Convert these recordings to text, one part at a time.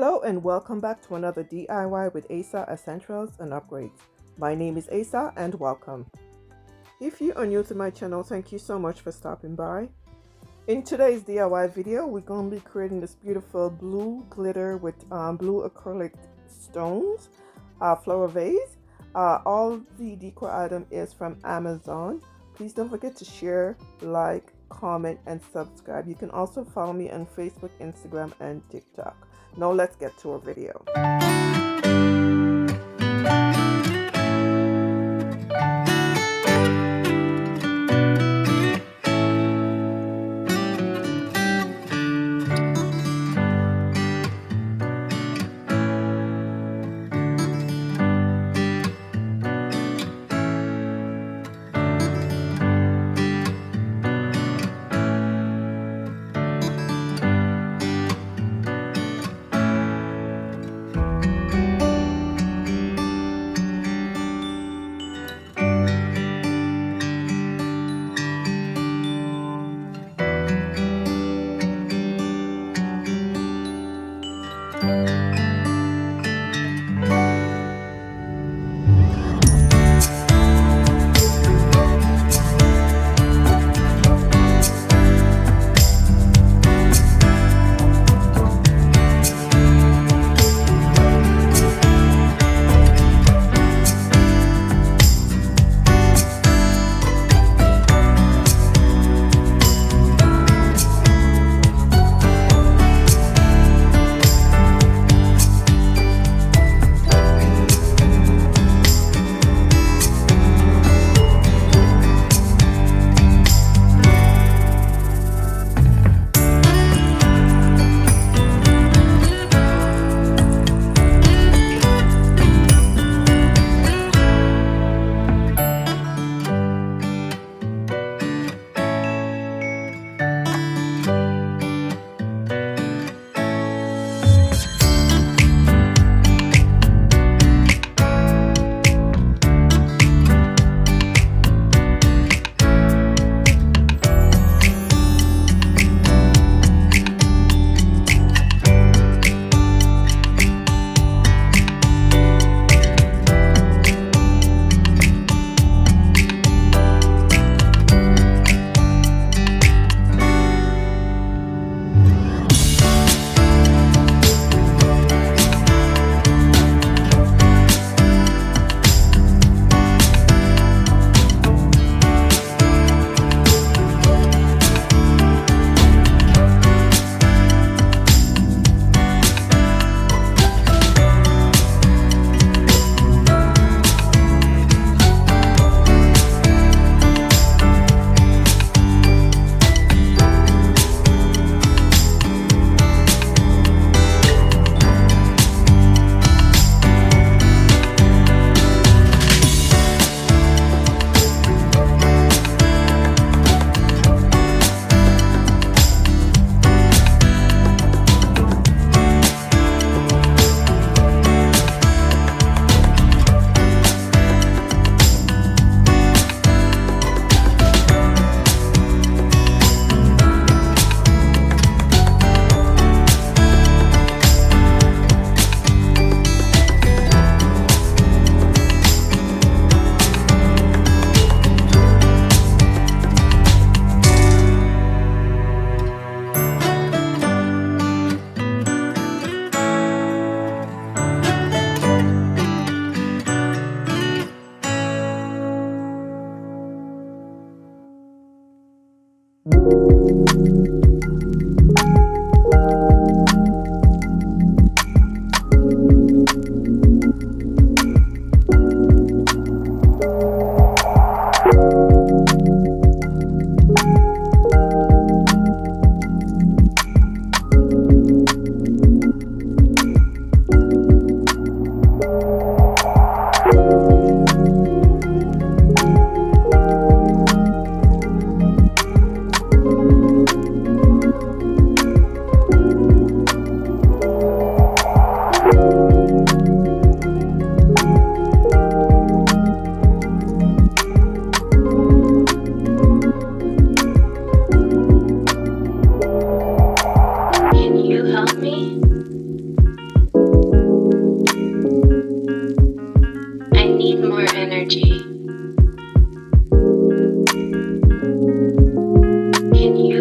Hello and welcome back to another DIY with Asa Essentials and Upgrades. My name is Asa and welcome. If you are new to my channel, thank you so much for stopping by. In today's DIY video, we're going to be creating this beautiful blue glitter with blue acrylic stones flower vase. All the decor item is from Amazon. Please don't forget to share, like, comment, and subscribe. You can also follow me on Facebook, Instagram, and TikTok. Now let's get to our video.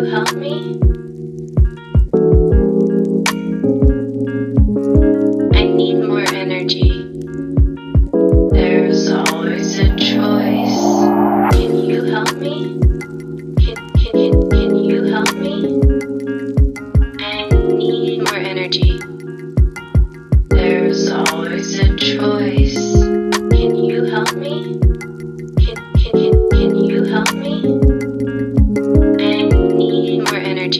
you help me? I need more energy. There's always a choice. Can you help me? Can you help me? I need more energy. There's always a choice. Can you help me? Can you help me? I need more energy.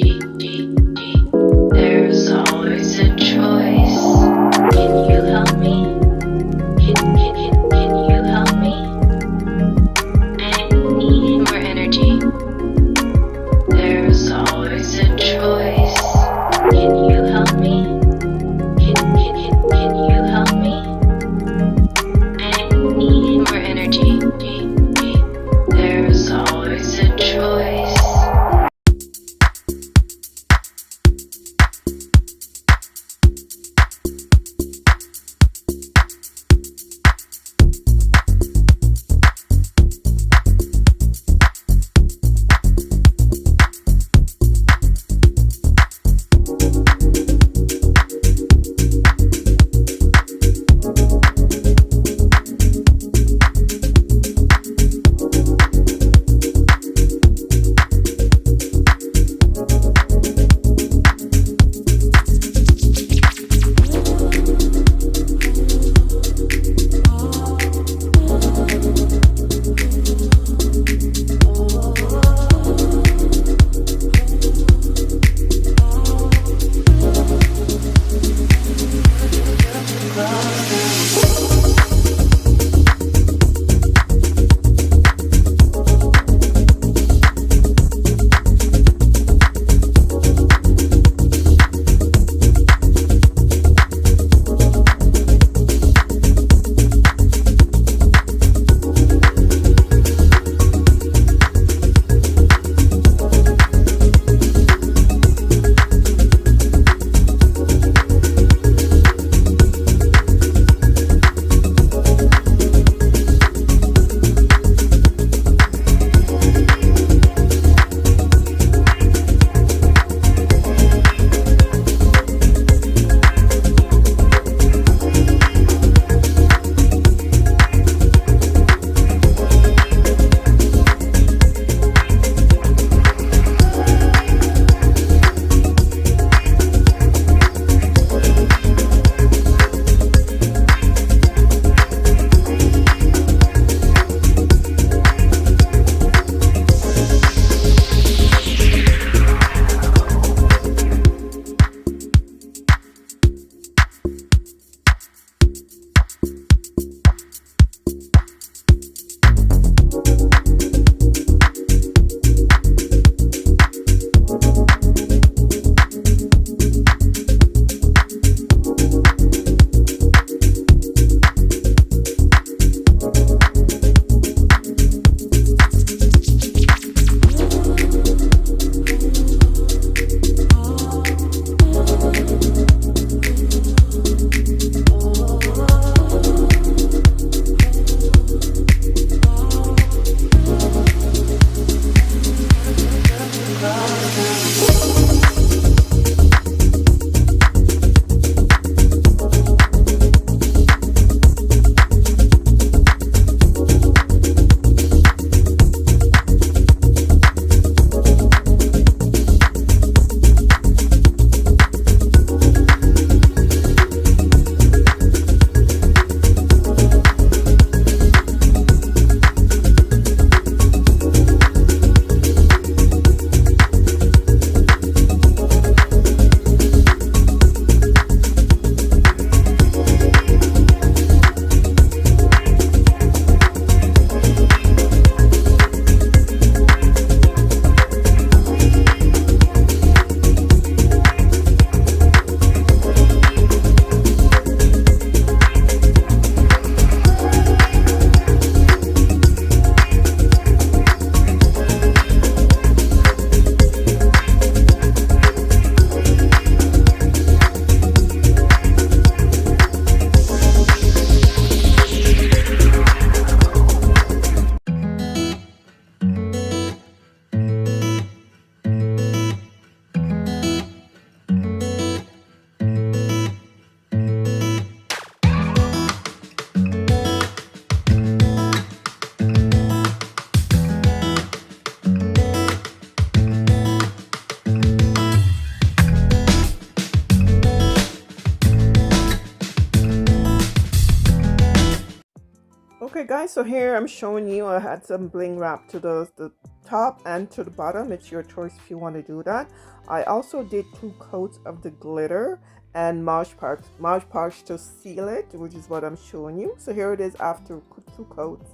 guys, so here I'm showing you I had some bling wrap to the top and to the bottom. It's your choice if you want to do that. I also did 2 coats of the glitter and Mod Podge to seal it, which is what I'm showing you. So here it is after 2 coats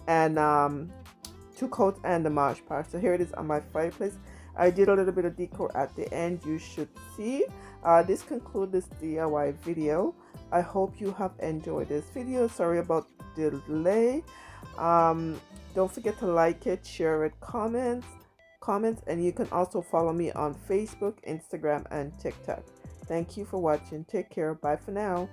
and 2 coats and the Mod Podge. So here it is on my fireplace. I did a little bit of decor at the end, you should see. This concludes this DIY video. I hope you have enjoyed this video. Sorry about the delay. Don't forget to like it, share it, comments, and you can also follow me on Facebook, Instagram, and TikTok. Thank you for watching. Take care. Bye for now.